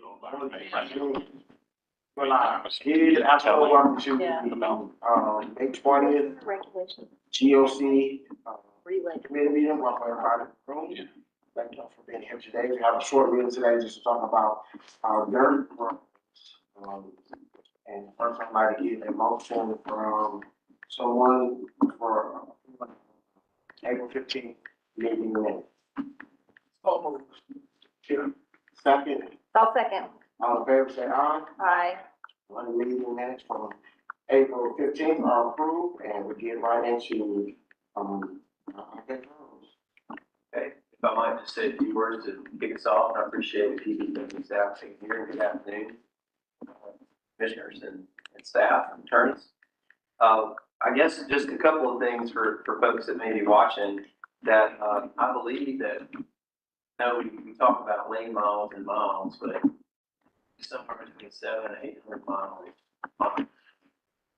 Well, it is after welcome to Yeah. May 20th Regulation. GOC Relay. committee meeting. Welcome everybody to the room. Thank you all for being here today. We have a short meeting today just to talk about our dirt roads. And first I'd like to get a motion from someone for April 15th meeting minutes. Almost. Second. I'll second. All in favor, say aye. Aye. One meeting minutes from April 15th are approved, and we get right into, Okay, if I might just say a few words to kick us off, I appreciate the PD and staff being here. Good afternoon, commissioners and staff and attorneys. I guess just a couple of things for folks that may be watching that I believe that, we talk about lane miles and miles, but somewhere between 700 and 800 miles.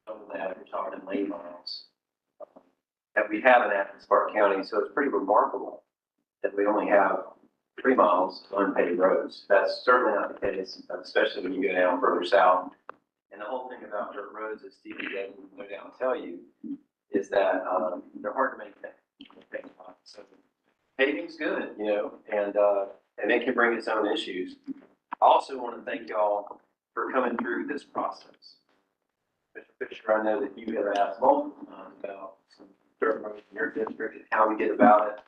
Some of that, we're talking lane miles that we have in Athens-Clarke County. So it's pretty remarkable that we only have 3 miles of unpaved roads. That's certainly not the case, especially when you go down further south. And the whole thing about dirt roads, as Steve will no doubt tell you, is that they're hard to maintain. So paving's good, and it can bring its own issues. I also want to thank y'all for coming through this process. Mr. Fisher, I know that you have asked multiple times about some dirt roads in your district and how we get about it.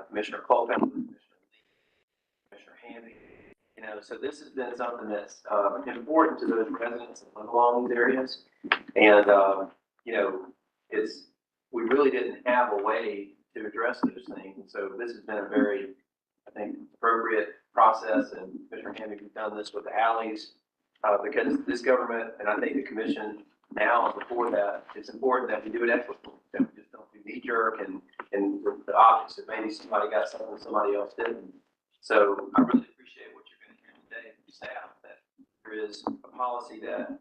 Commissioner Colvin, Commissioner Hamby, so this has been something that's important to those residents that live along these areas. And, we really didn't have a way to address those things. And so this has been a very, I think, appropriate process. And Commissioner Hamby, we've done this with the alleys because this government, and I think the commission now and before that, it's important that we do it equitably. That we just don't do knee jerk and the optics that maybe somebody got something somebody else didn't. So I really appreciate what you're going to hear today from staff, that there is a policy that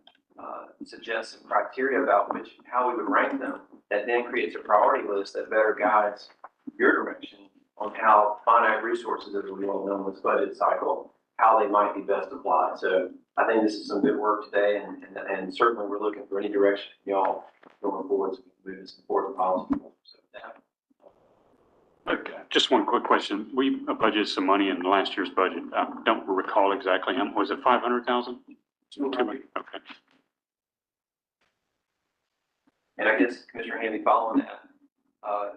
suggests some criteria about how we would rank them, that then creates a priority list that better guides your direction on how finite resources, as we all know in this budget cycle, how they might be best applied. So I think this is some good work today, and certainly we're looking for any direction from y'all going forward so we can move this important policy. So Okay, just one quick question. We budgeted some money in last year's budget. I don't recall exactly how much. Was it 500,000? Okay. And I guess, Commissioner Hamby, following that, I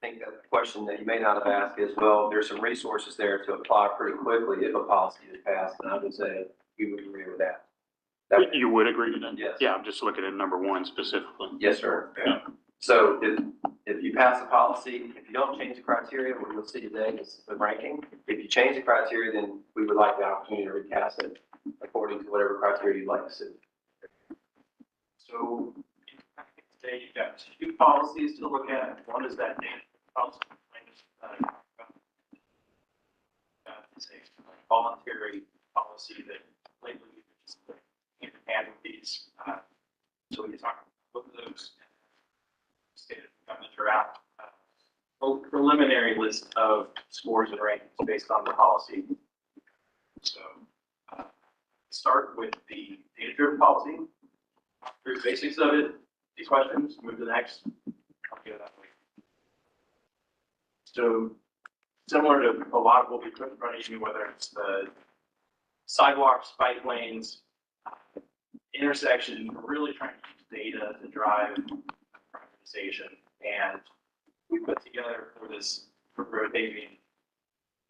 think that the question that you may not have asked is, well, there's some resources there to apply pretty quickly if a policy is passed, and I would say you would agree with that. You would agree with that? Yes. Yeah, I'm just looking at number 1 specifically. Yes, sir. Yeah. So if you pass a policy, if you don't change the criteria, what you'll see today is the ranking. If you change the criteria, then we would like the opportunity to recast it according to whatever criteria you'd like to see. So today you've got 2 policies to look at. One is that data policy. It's a voluntary policy that lately we've just hand in hand with these. So we can talk about both of those. Stated on the draft preliminary list of scores and rankings based on the policy. So start with the data-driven policy. Through the basics of it, these questions, move to the next. I'll get it that way. So similar to a lot of what we put in front of you, whether it's the sidewalks, bike lanes, intersections, we're really trying to use data to drive privatization. And we put together for this for rotating,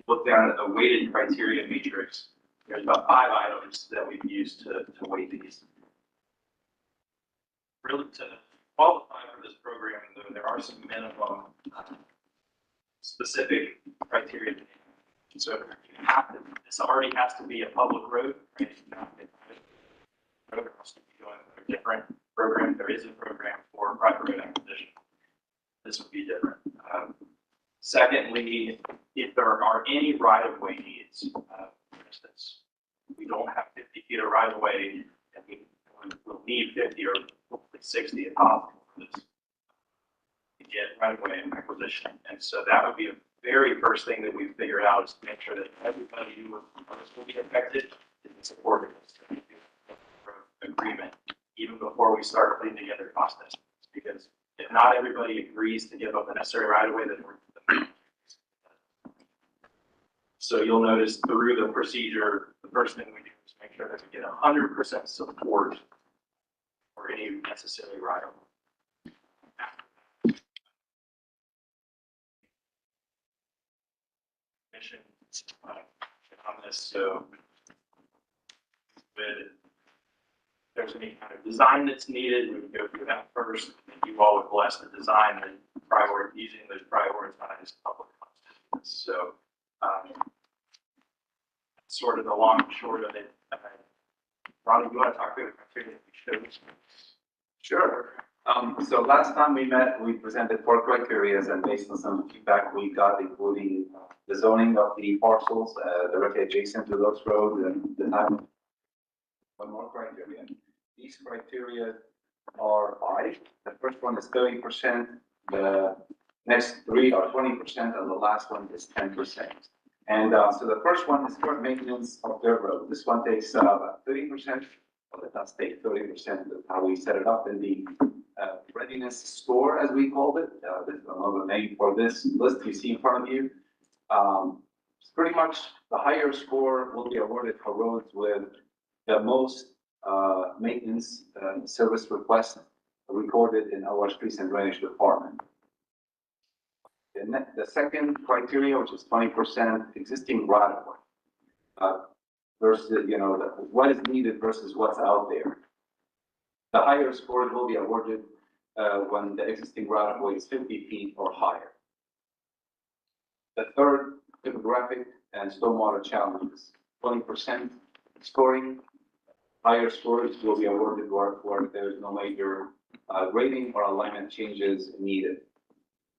looked at a weighted criteria matrix. There's about 5 items that we've used to weight these. Really, to qualify for this program, though, there are some minimum specific criteria. So you have to, this already has to be a public road, right? Road has to be going with a different program. There is a program for private road acquisition. This would be different. Secondly, if there are any right-of-way needs, for instance, we don't have 50 feet of right-of-way, and we'll need 50 or hopefully 60 if possible for this to get right-of-way acquisition. And so that would be a very first thing that we figured out is to make sure that everybody who will be affected is supported this agreement, even before we start putting together cost estimates. Because if not everybody agrees to give up the necessary right of way, then we're. So you'll notice through the procedure, the first thing we do is make sure that we get 100% support for any necessary right of way. Mission on this, so if there's any kind of design that's needed, we would go through that first, and you all would bless the design and using those prioritized public constituents. So sort of the long and short of it. Ronnie, you want to talk through the criteria that we showed? Sure. So last time we met, we presented 4 criteria, and based on some feedback we got, including the zoning of the parcels directly adjacent to those roads, and the time. One more criteria. These criteria are 5. The first one is 30%. The next 3 are 20%, and the last one is 10%. And so the first one is current maintenance of their road. This one takes about 30%. Well, it does take 30% of how we set it up in the readiness score, as we called it. There's another name for this list you see in front of you. It's pretty much the higher score will be awarded for roads with the most maintenance service requests recorded in our streets and drainage department. The second criteria, which is 20% existing right of way, versus, what is needed versus what's out there. The higher scores will be awarded when the existing right of way is 50 feet or higher. The third, demographic and stormwater challenges, 20% scoring. Higher scores will be awarded where there is no major grading or alignment changes needed.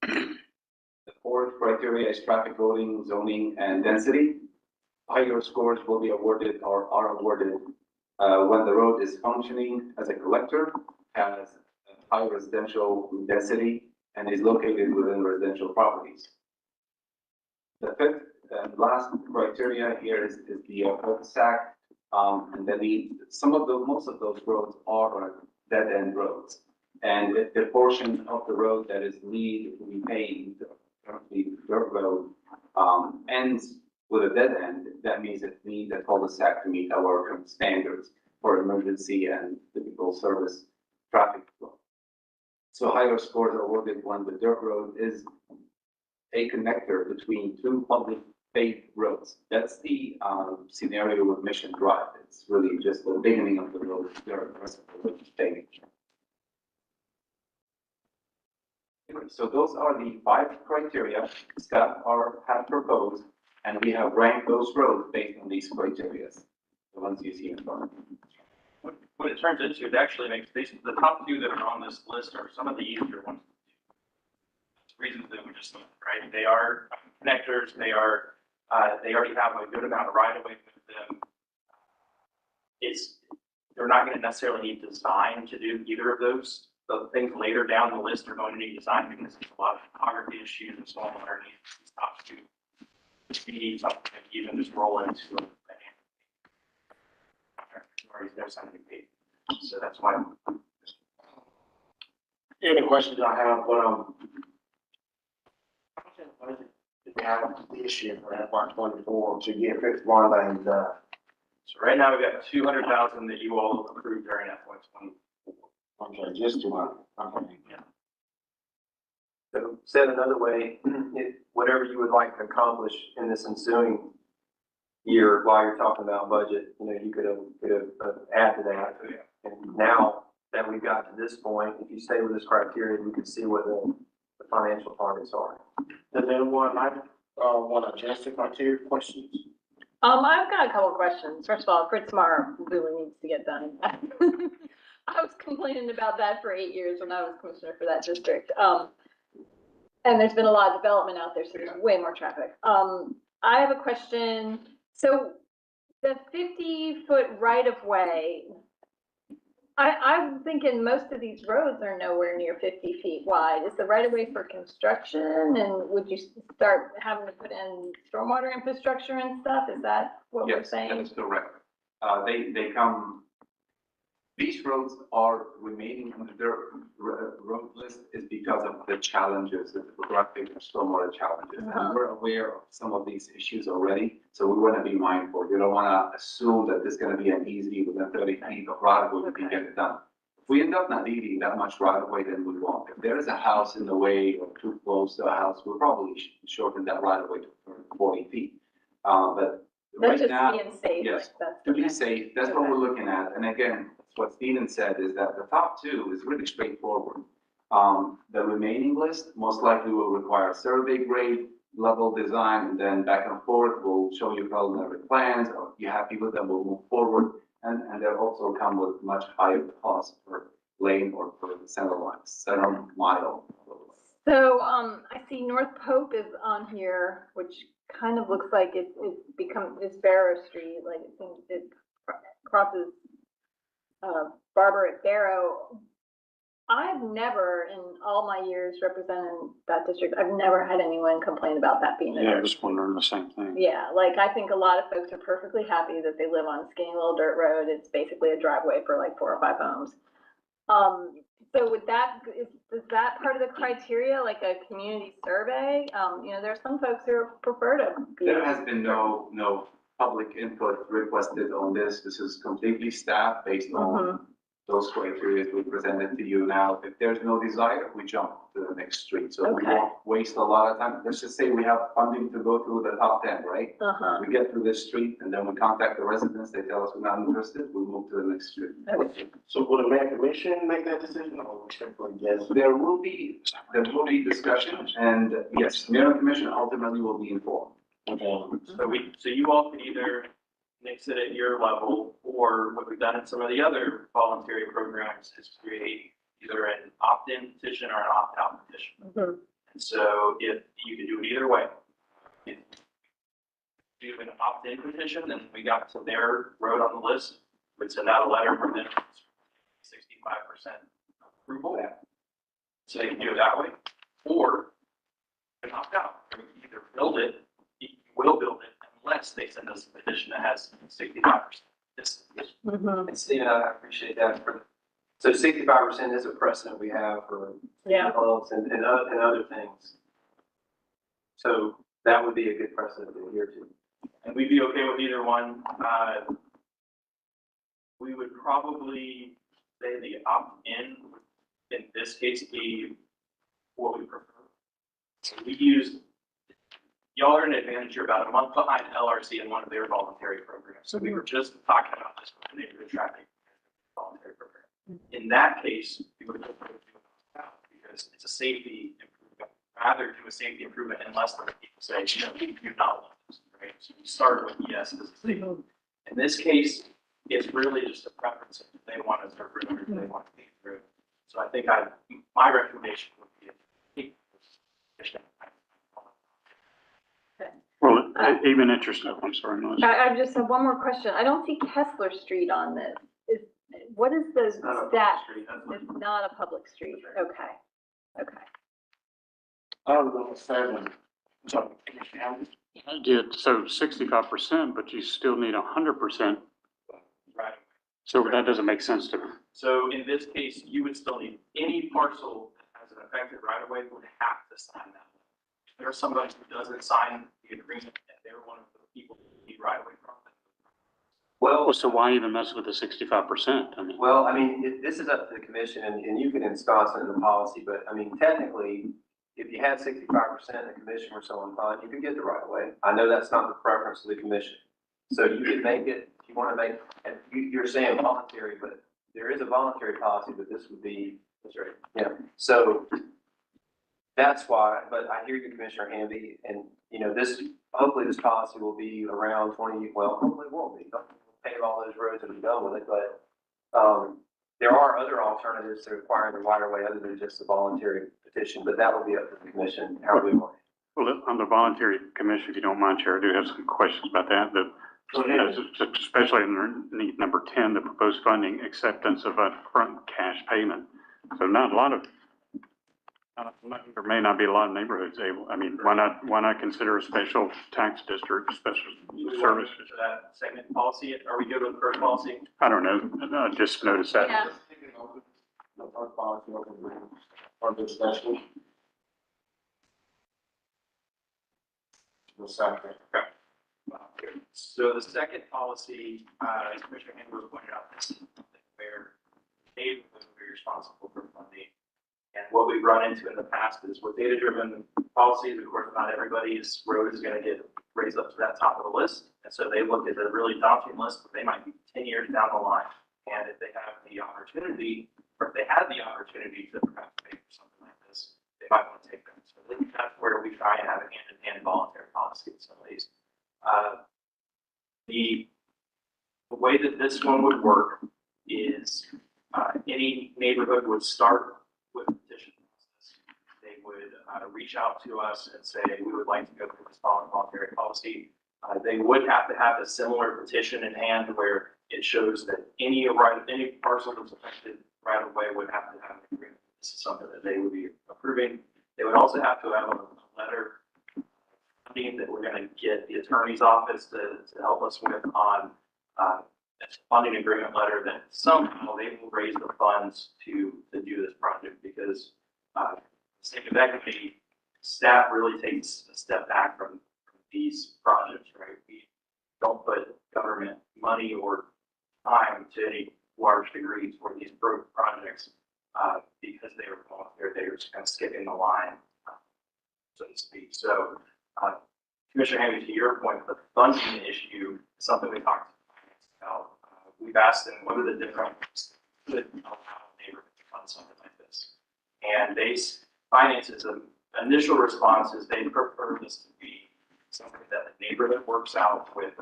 The fourth criteria is traffic loading, zoning, and density. Higher scores will be awarded or are awarded when the road is functioning as a collector, has a high residential density, and is located within residential properties. The fifth and last criteria here is the cul-de-sac, and then most of those roads are dead-end roads. And if the portion of the road that is needed to be paved, currently dirt road, ends with a dead end, that means it needs a cul-de-sac to meet our standards for emergency and typical service traffic flow. So higher scores are awarded when the dirt road is a connector between 2 public paved roads. That's the scenario with Mission Drive. It's really just the beginning of the road, the rest of the road is paved. So those are the 5 criteria staff have proposed, and we have ranked those roads based on these criteria, the ones you see in front of you. What it turns into, it actually makes the top 2 that are on this list are some of the easier ones. Reasons that we just looked, right? They are connectors. They already have a good amount of right of way with them. They're not going to necessarily need design to do either of those. The things later down the list are going to need design because there's a lot of topography issues and so on underneath these top 2. You need something that you can just roll into a already there's something paid. So that's why. Any questions I have, we have this year for FY24 to get 51 lanes done. So right now we've got 200,000 that you all approved during FY24. Okay, just 200. Okay. Yeah. So said another way, whatever you would like to accomplish in this ensuing year while you're talking about budget, you could have add to that. And now that we've got to this point, if you stay with this criteria, we can see what the financial targets are. Does anyone want to address the criteria questions? I've got a couple of questions. First of all, Fritz Mar really needs to get done. I was complaining about that for 8 years when I was commissioner for that district. And there's been a lot of development out there, so there's way more traffic. I have a question. So the 50-foot right of way, I'm thinking most of these roads are nowhere near 50 feet wide. Is the right of way for construction, and would you start having to put in stormwater infrastructure and stuff? Is that what we're Yes, saying? that's correct. They come, these roads are remaining on their road list is because of the challenges, the topographic and stormwater challenges. And we're aware of some of these issues already, so we want to be mindful. You don't want to assume that there's going to be an easy within 30 feet of right of way we can get it done. If we end up not needing that much right of way, then we won't. If there is a house in the way or too close to a house, we'll probably shorten that right of way to 40 feet. But That's right just now, being safe, yes, like that's. to be okay. safe, that's what we're looking at. And again, what Steven said is that the top two is really straightforward. The remaining list most likely will require survey grade level design, and then back and forth, we'll show you preliminary plans, or if you're happy with them, we'll move forward. And they'll also come with much higher cost per lane or per center mile. So, I see North Pope is on here, which kind of looks like it's Barrow Street, like it seems it crosses, Barber at Barrow. I've never, in all my years representing that district, I've never had anyone complain about that being a Yeah, I dirt. was wondering the same thing. Yeah, like I think a lot of folks are perfectly happy that they live on a skinny little dirt road. It's basically a driveway for like 4 or 5 homes. So with that, is that part of the criteria, like a community survey? There are some folks who prefer to. There has been no public input requested on this. This is completely staff based on those criteria we presented to you now. If there's no desire, we jump to the next street. So we Okay. won't waste a lot of time. Let's just say we have funding to go through the top 10, right? We get through this street and then we contact the residents. They tell us we're not interested. We move to the next street. Okay. So will the mayor commission make that decision, or we simply guess? There will be discussion, and yes, mayor and commission ultimately will be informed. So you all could either mix it at your level, or what we've done in some of the other voluntary programs is create either an opt-in petition or an opt-out petition. And so if you could do it either way, if you do an opt-in petition, then we got to their road on the list, we'd send out a letter from them, 65% approval. So they can do it that way, or you can opt out. You can either build it, you will build it, unless they send us a petition that has 65%. And Stephen, I appreciate that. So 65% is a precedent we have for developments and other things. So that would be a good precedent to adhere to. And we'd be okay with either one. We would probably say the opt-in would, in this case, be what we prefer. So we use, y'all are an advantage, you're about a month behind LRC in one of their voluntary programs. So we were just talking about this with the neighborhood traffic voluntary program. In that case, we would prefer to do it out because it's a safety improvement. Rather do a safety improvement unless the people say, we do not want this, right? So we start with yes, this is safe. In this case, it's really just a preference if they want to serve room or if they want to be through. So I think my recommendation would be Well, even interested, I'm sorry, Melissa. I just have one more question. I don't see Kessler Street on this. What is the stat? It's not a public street. Okay. Number 7. Sorry, Commissioner Hamlin? I did, so 65%, but you still need 100%. right. So that doesn't make sense to me. So in this case, you would still need any parcel that has an effective right of way would have to sign that. If there's somebody who doesn't sign the agreement and they're one of the people who need right of way from it. Well, so why even mess with the 65%? I mean, This is up to the commission and you can ensconce it in the policy, but I mean, technically, if you had 65% and the commission were so inclined, you could get the right of way. I know that's not the preference of the commission. So you could make it, if you want to make, and you're saying voluntary, but there is a voluntary policy, but this would be. That's right. Yeah, so that's why, but I hear you, Commissioner Hamby, and hopefully this policy will be around 20, well, hopefully it won't be. Pave all those roads and be done with it, but there are other alternatives to requiring the right of way other than just a voluntary petition, but that will be up to the commission, how we want it. well, on the voluntary commission, if you don't mind, Chair, I do have some questions about that. The Especially underneath number 10, the proposed funding acceptance of upfront cash payment. So not a lot of, there may not be a lot of neighborhoods able, I mean, why not consider a special tax district, special services? For that segment policy, are we good with the first policy? I don't know, I just noticed that. Yeah. The first policy open for discussion. The second. So the second policy, as Commissioner Handler pointed out, this is something where they will be responsible for funding. And what we've run into in the past is with data-driven policies, of course, not everybody's road is going to get raised up to that top of the list. And so they look at a really daunting list, but they might be 10 years down the line. And if they have the opportunity, or if they had the opportunity to perhaps pay for something like this, they might want to take them. So I think that's where we try and have a hand-in-hand voluntary policy in some of these. The way that this one would work is any neighborhood would start with a petition process. They would reach out to us and say, we would like to go through this voluntary policy. They would have to have a similar petition in hand where it shows that any parcel that's affected right away would have to have an agreement. This is something that they would be approving. They would also have to have a letter that we're going to get the attorney's office to help us with on a funding agreement letter that somehow they will raise the funds to do this project because sake of equity, staff really takes a step back from these projects, right? We don't put government money or time to any large degree toward these projects because they were volunteer. They were just kind of skipping the line, so to speak. So, Commissioner Hamby, to your point, the funding issue is something we talked about. We've asked them what are the different ways that allow a neighborhood to fund something like this. And base finances, the initial response is they prefer this to be something that the neighborhood works out with.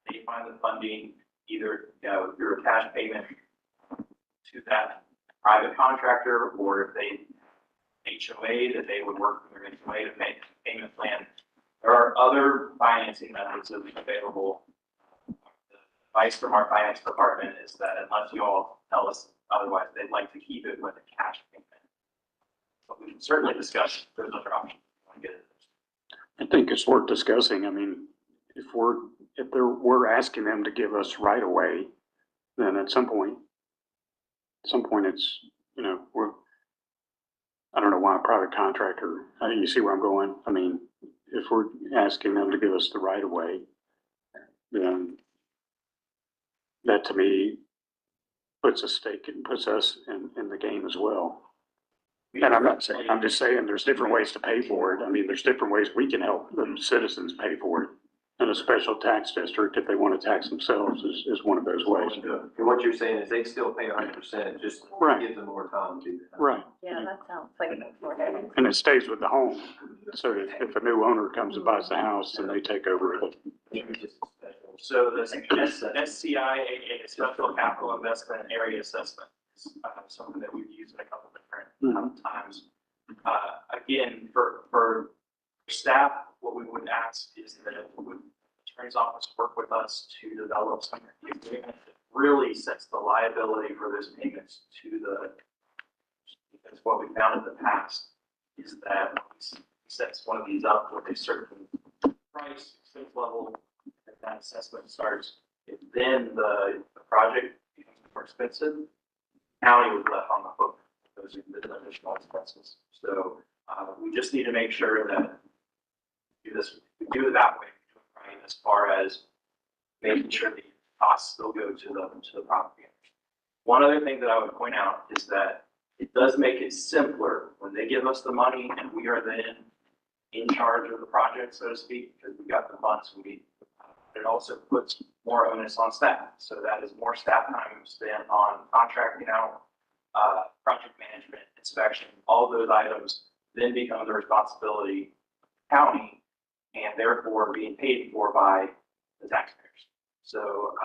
They find the funding either through a cash payment to that private contractor, or if they HOA, that they would work with their HOA to make a payment plan. There are other financing methods available. The advice from our finance department is that unless you all tell us otherwise, they'd like to keep it with a cash payment. But we can certainly discuss those other options. I think it's worth discussing. I mean, if we're asking them to give us right away, then at some point it's, I don't know why a private contractor, you see where I'm going? I mean, if we're asking them to give us the right of way, then that to me puts a stake and puts us in the game as well. And I'm just saying there's different ways to pay for it. I mean, there's different ways we can help the citizens pay for it. And a special tax district, if they want to tax themselves, is one of those ways. And what you're saying is they still pay 100%, just Right. gives them more time to do that. Right. Yeah, that sounds like it makes more sense. And it stays with the home. So if a new owner comes and buys the house and they take over it. So the SCIAA, Special Capital Investment Area Assessment, is something that we've used in a couple different times. Again, for staff, what we would ask is that the attorney's office work with us to develop some of the agreement that really sets the liability for those payments to because what we found in the past is that we sets one of these up with a certain price, expense level, and that assessment starts. If then the project becomes more expensive, the county was left on the hook for those additional expenses. So we just need to make sure that we do it that way, we do it right, as far as making sure the costs still go to the property owners. One other thing that I would point out is that it does make it simpler when they give us the money and we are then in charge of the project, so to speak, because we got the funds we need. It also puts more onus on staff. So that is more staff time spent on contracting out, project management, inspection, all those items then become the responsibility of the county and therefore being paid for by the taxpayers. So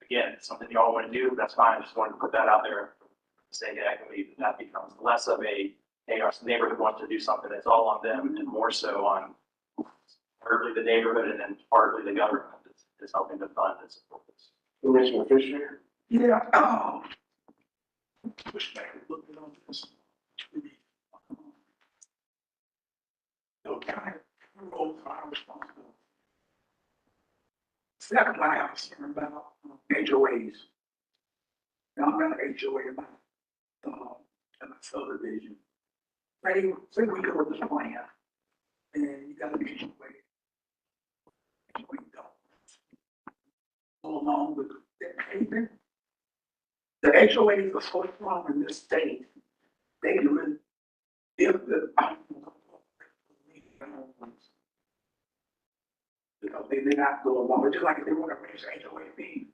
again, it's something you all want to do, that's fine. I just wanted to put that out there for the sake of equity, that becomes less of a, hey, our neighborhood wants to do something, it's all on them, and more so on partly the neighborhood and then partly the government is helping to fund and support this. Commissioner Fisher? Yeah, push back a little bit on this. County roads are our responsibility. Second, I have a concern about HOAs. Now, I'm got an HOA in my subdivision. Say we go with this plan, and you got an HOA. HOA don't go along with that payment. The HOAs are so strong in this state, they can really, if the, because they may not go along, it's just like if they want to raise HOA fee,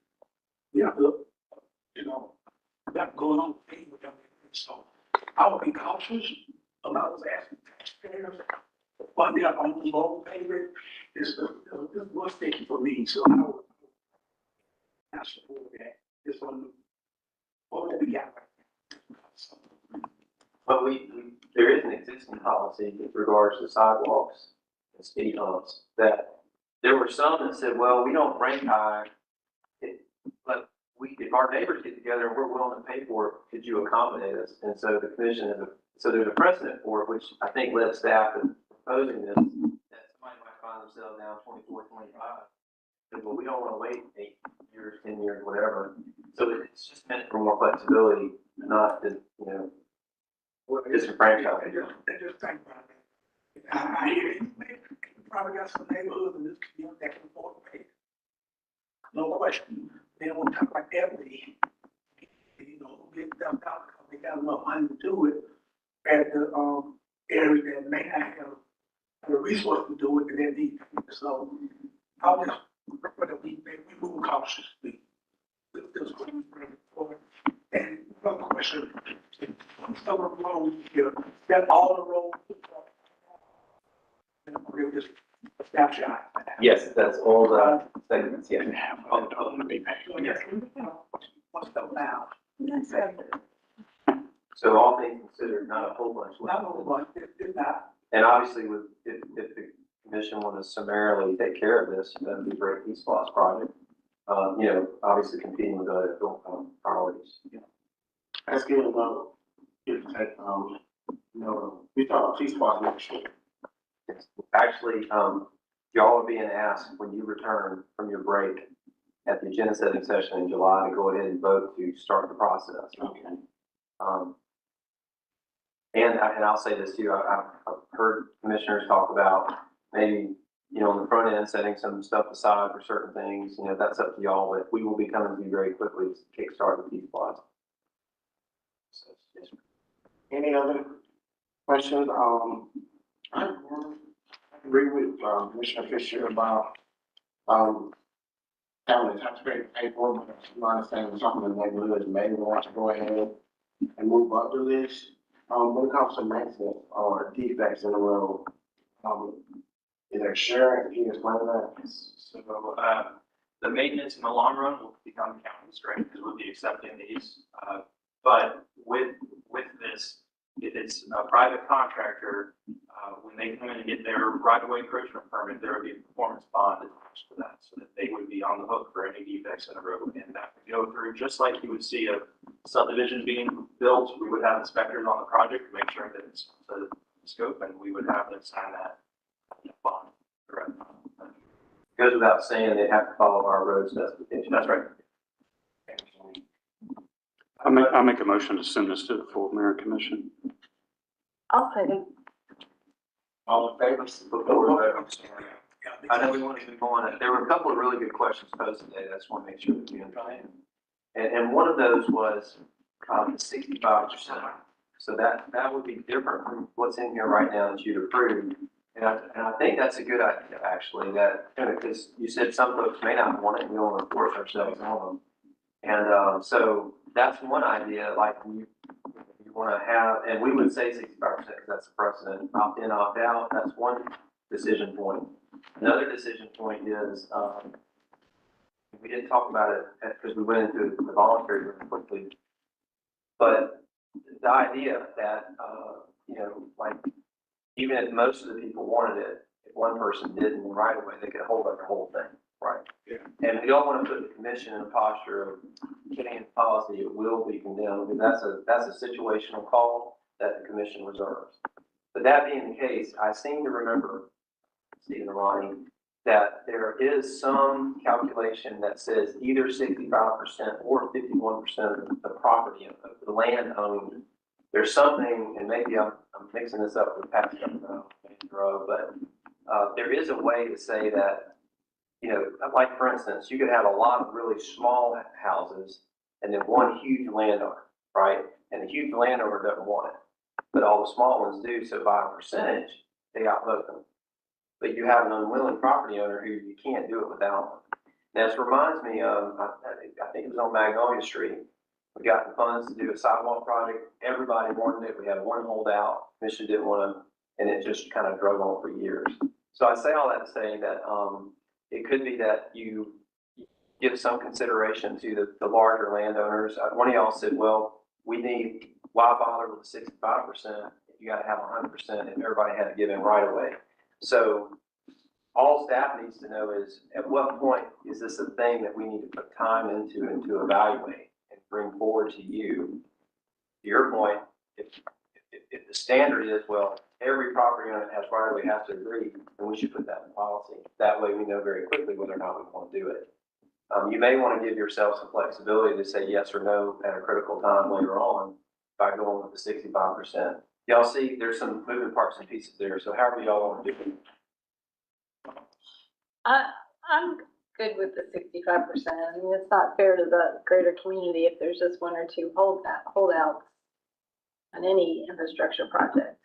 you have to, not go along with paying with them. So I would be cautious about asking taxpayers, but their own low payment is what's sticky for me, so I would not support that. It's on what we got right now. But there is an existing policy with regards to sidewalks and speed humps that there were some that said, well, we don't rank high, but if our neighbors get together and we're willing to pay for it, could you accommodate us? And so the commission so there's a precedent for it, which I think led staff in proposing this, that somebody might find themselves now 24, 25. Said, well, we don't want to wait 8 years, 10 years, whatever. So it's just meant for more flexibility, not to, disenfranchise. Just think about it. I hear you. You probably got some neighborhoods in this community that can afford to pay. No question. They don't talk like equity. Get them out because they got enough money to do it at the areas that may not have the resources to do it and they need. So I'll just prefer that we move cautiously. And another question, some of the roads here, that all the roads, really just a snapshot. Yes, that's all the segments, yeah. Yes, what's up now? So all things considered, not a whole bunch. Not a whole bunch, it's not. And obviously, if the commission want to summarily take care of this, that would be a great East Lost project. Obviously competing with other priorities. That's good about, we thought police spots next year. Actually, y'all are being asked when you return from your break at the agenda setting session in July to go ahead and vote to start the process. Okay. And I'll say this too, I've heard commissioners talk about maybe, on the front end, setting some stuff aside for certain things, that's up to y'all, but we will be coming to you very quickly to kickstart the Peace Plaza. Any other questions? I agree with Commissioner Fisher about having the taxpayer pay for it, but you understand some of the neighborhoods may want to go ahead and move up the list. When it comes to maintenance or defects in the road, is there sharing? Can you explain that? So, the maintenance in the long run will become county's, right? Because we'll be accepting these. But with this, if it's a private contractor, when they come in and get their right-of-way encroachment permit, there would be a performance bond attached to that, so that they would be on the hook for any defects in the road. And that would go through, just like you would see a subdivision being built, we would have inspectors on the project to make sure that it's the scope, and we would have them sign that bond. Correct. Goes without saying, they have to follow our road specifications. That's right. I make a motion to send this to the full mayor commission. I'll second. All in favor? I know we want to move on. There were a couple of really good questions posed today. I just want to make sure that we understand. And one of those was the 65%. So that would be different from what's in here right now that you'd approve. And I think that's a good idea, actually, that, because you said some folks may not want it, and we don't want to force ourselves on them. And so that's one idea, like you want to have, and we would say 65% because that's the precedent, opt in, opt out. That's one decision point. Another decision point is, we didn't talk about it because we went into the voluntary really quickly, but the idea that, like, even if most of the people wanted it, if one person didn't right away, they could hold up the whole thing, right? Yeah. And we don't want to put the commission in a posture of getting a policy, it will be condemned, because that's a situational call that the commission reserves. But that being the case, I seem to remember, Stephen and Ronnie, that there is some calculation that says either 65% or 51% of the property of the land owned. There's something, and maybe I'm mixing this up with Pat's row, but there is a way to say that, you know, like for instance, you could have a lot of really small houses and then one huge landowner, right? And the huge landowner doesn't want it, but all the small ones do. So by a percentage, they outvote them. But you have an unwilling property owner who you can't do it without them. Now, this reminds me of, I think it was on Magnolia Street. We got the funds to do a sidewalk project. Everybody wanted it. We had one holdout. Commission didn't want to, and it just kind of drug on for years. So I say all that to say that it could be that you give some consideration to the larger landowners. One of y'all said, well, why bother with the 65% if you got to have 100% if everybody had to give in right away? So all staff needs to know is at what point is this a thing that we need to put time into and to evaluate and bring forward to you? To your point, if the standard is, well, every property owner that has right away has to agree, then we should put that in policy. That way we know very quickly whether or not we want to do it. You may want to give yourself some flexibility to say yes or no at a critical time later on by going with the 65%. Y'all see, there's some moving parts and pieces there, so however y'all want to do it. I'm good with the 65%. I mean, it's not fair to the greater community if there's just one or two holdouts on any infrastructure project.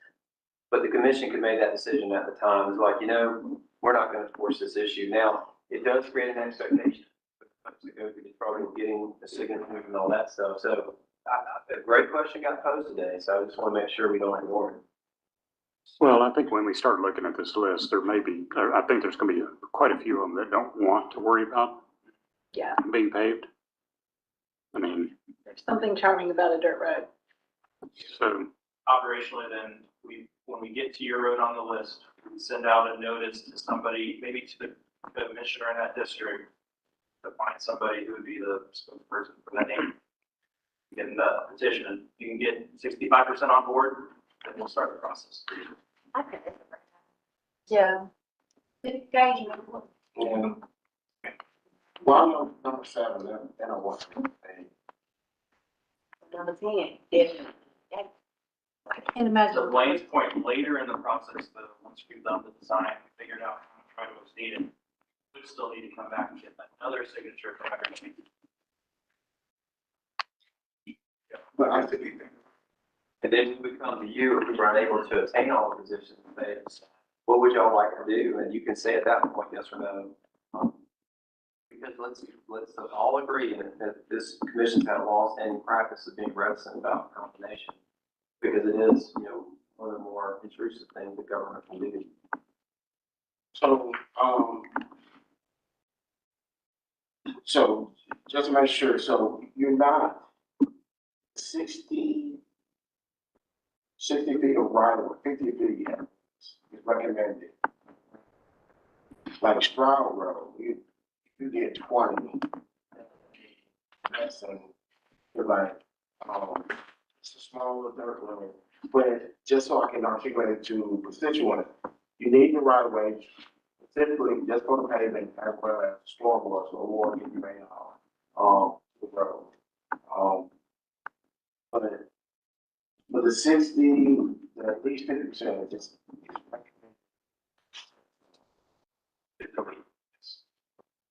But the commission could make that decision at the time. It's like, you know, we're not going to force this issue. Now, it does create an expectation for folks to go through the trouble of getting the signature and all that stuff. So a great question got posed today, so I just want to make sure we don't ignore it. Well, I think when we start looking at this list, I think there's going to be quite a few of them that don't want to worry about being paved. I mean, There's something charming about a dirt road. so, Operationally, then, when we get to your road on the list, we send out a notice to somebody, maybe to the commissioner in that district, to find somebody who would be the spokesperson for that name. Get the petition. You can get 65% on board, then we'll start the process. Yeah. Yeah. Well, I'm on number 7, then I want to pay. Number 10, yeah. I can't imagine. So Blaine's point, later in the process, though, once we've done the design, figured out how much was needed, we still need to come back and get another signature from everybody. But I think And then we would come to you if we were unable to obtain all the positions and say, what would y'all like to do? And you can say at that point, yes or no. Because let's all agree that this commission's had a long-standing practice of being reticent about combination. Because it is, you know, one of the more intrusive things the government can do. so just to make sure, so you're not 60 feet of right of 50 feet is recommended. Like Stroud Road, you get 20. That's like, it's a smaller dirt road. But just so I can articulate it to constituents, you need the right of way, specifically just for the pavement as well as stormwater, so water can drain off, the road. But the 60, at least 50% is just.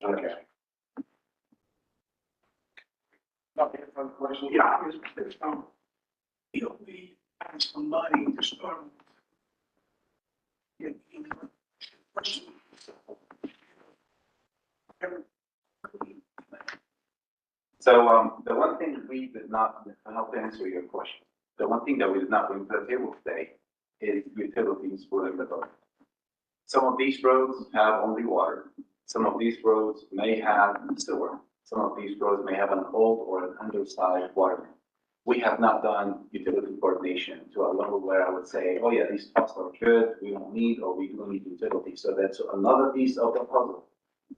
Okay. Okay, further question? Yeah, I was, he'll be asking some money to start. So, the one thing that we did not, I hope to answer your question. The one thing that we did not bring to the table today is utilities for the road. Some of these roads have only water. Some of these roads may have sewer. Some of these roads may have an old or an undersized water main. we have not done utility coordination to a level where I would say, oh yeah, these costs are good, we don't need, or we do need utilities. So that's another piece of the puzzle.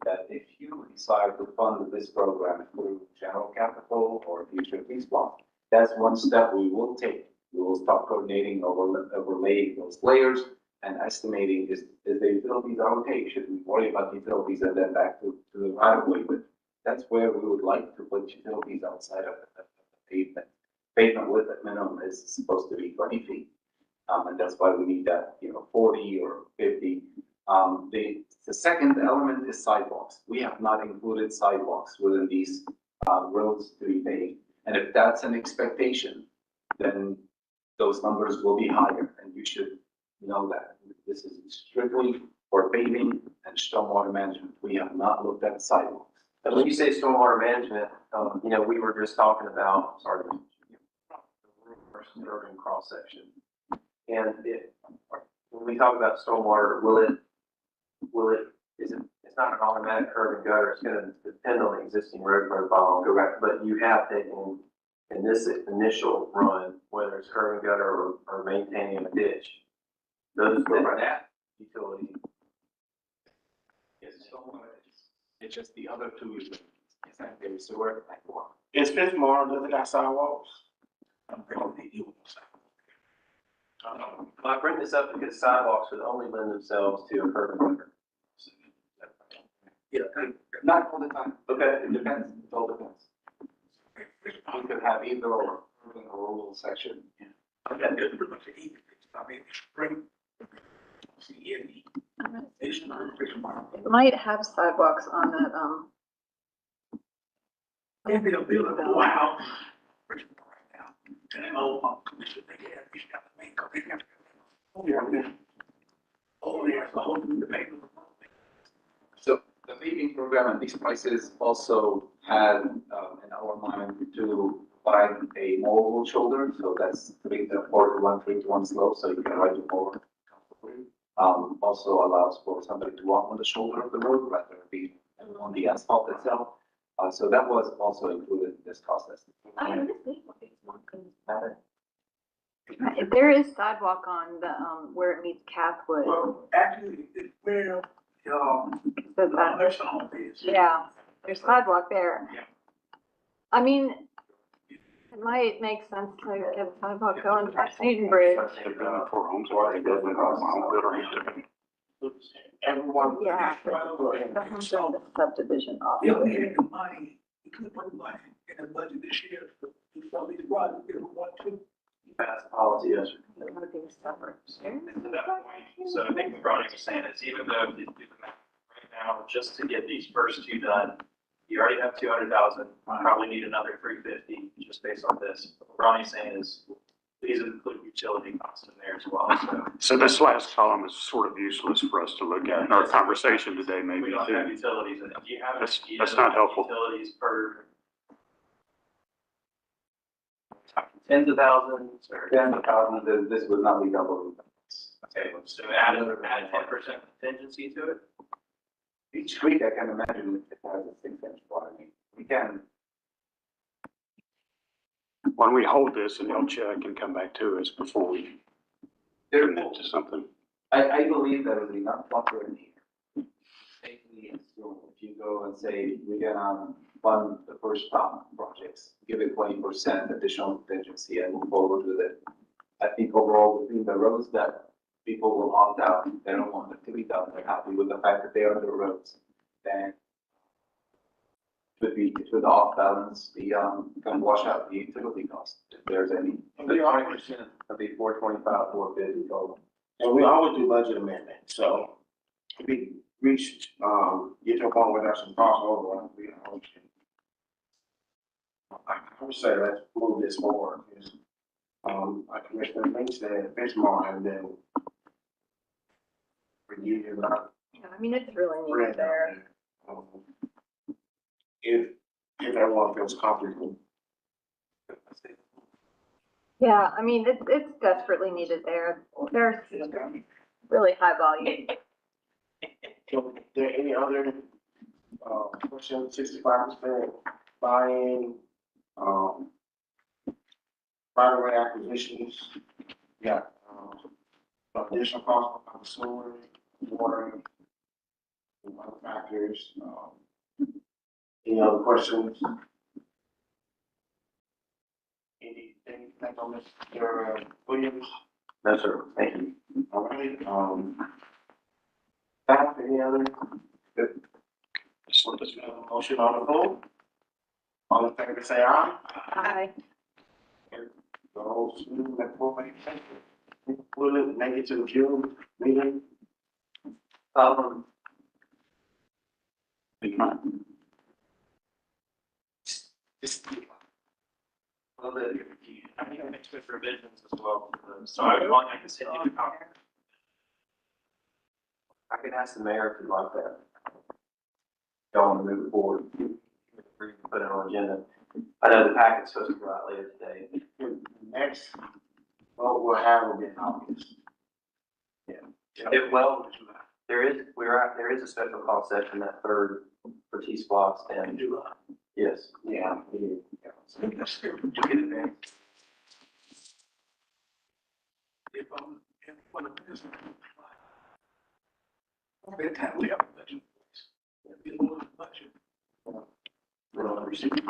That if you decide to fund this program through general capital or future peace block, that's one step we will take. We will start coordinating, overlaying those layers and estimating is the utilities are okay? Should we worry about utilities and then back to the right of way? But that's where we would like to put utilities outside of the pavement. Pavement width at minimum is supposed to be 20 feet. And that's why we need that, 40 or 50. The second element is sidewalks. We have not included sidewalks within these roads to be paved. And if that's an expectation, then those numbers will be higher. And you should know that this is strictly for paving and stormwater management. We have not looked at sidewalks. And when you say stormwater management, we were just talking about, sorry, urban cross section. And when we talk about stormwater, it's not an automatic curb and gutter, it's gonna depend on the existing road profile. Correct. But you have taken, in this initial run, whether it's curb and gutter or maintaining a ditch, that utility. Yes, it's just the other two is sanitary sewer and water. Is Fitzmar, does it got sidewalks? I bring this up because sidewalks would only lend themselves to a curb and gutter. Yeah, not all the time. Okay. It depends, it all depends. We could have either or, urban or rural section. Okay. That's pretty much the easy fix. I mean, spring. See, any, it's not a fix tomorrow. It might have sidewalks on that, Maybe they'll build a wow. Fix tomorrow right now. And then, commission, they have, you got the main, they have. Oh, yeah. Oh, yeah, the whole, the main. So the paving program and these prices also had, in our mind, to provide a movable shoulder. So that's 3 to 4 to 1, 3 to 1 slope, so you can ride the mower comfortably. Also allows for somebody to walk on the shoulder of the road rather than be on the asphalt itself. So that was also included in this cost estimate. there is sidewalk on the, where it meets Cathwood. Well, actually, it's where, So that, nursing home is. yeah, there's sidewalk there. Yeah. I mean, it might make sense to get a sidewalk going past Newton Bridge. For homes, why they doesn't cost Everyone. Yeah. The homes are in the subdivision off. Yeah, we had the money, we could put money in the budget this year for somebody to run, if we want to. Pass policy, yes. They're looking separate. And to that point, so I think what Ronnie was saying is even though you do the math right now, just to get these first two done, you already have 200,000, probably need another 350 just based on this. What Ronnie's saying is these include utility costs in there as well, so. So this last column is sort of useless for us to look at in our conversation today, maybe. We don't have utilities, and do you have? That's- do you that's know not helpful. Utilities per. Tens of thousands or? 10,000, this would not be double. Okay, so add 10% contingency to it? Each street, I can imagine it has a 6-inch water main. We can, Why don't we hold this and he'll check and come back to us before we commit to something? I believe there is enough buffer in here. Safely assume if you go and say, we're gonna fund the first top projects, give it 20% additional contingency and move forward with it. I think overall between the roads that people will opt out, they don't want it to be done, they're happy with the fact that they are the roads. Then it would off balance the, can wash out the utility cost if there's any. We always, 20% of the 425, 450 total. and we always do budget amendment, so if we reach, get to a point where there's some crossover, we always can. I would say let's move this forward, because, like Commissioner Lynch said, benchmark and then review about. Yeah, I mean, it's really needed there. If everyone feels comfortable. Yeah, I mean, it's desperately needed there. There's really high volume. So, there any other, question, 65% buy-in, right of way acquisitions, yeah, additional cost of sewer, water, and other factors, any other questions? Anything on Mr. Williams? No, sir, thank you. All right, staff, any other? Good. Just want to have a motion on the floor. All in favor, say aye. Aye. Those who that will make it to the June meeting. Just, Well, I think I mixed with revisions as well, so I can send you a copy. I can ask the mayor if you'd like that. Y'all want to move it forward? Put it on agenda. I know the packet's supposed to go out later today. next, what we'll have will be in August. Well, there is a special call session that third for T-Splost and, yes. Yeah. Let's see if we can get it there. If, one of this. By the time we have a budget. Get a little budget. We don't receive it.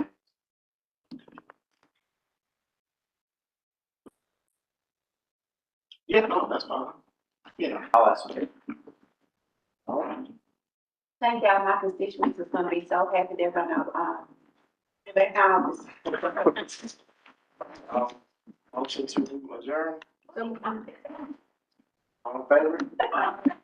Yeah, no, that's fine. Yeah, I'll ask them. all right. Thank y'all, my constituents is gonna be so happy, they're gonna, do their houses. Motion to adjourn, So, all in favor?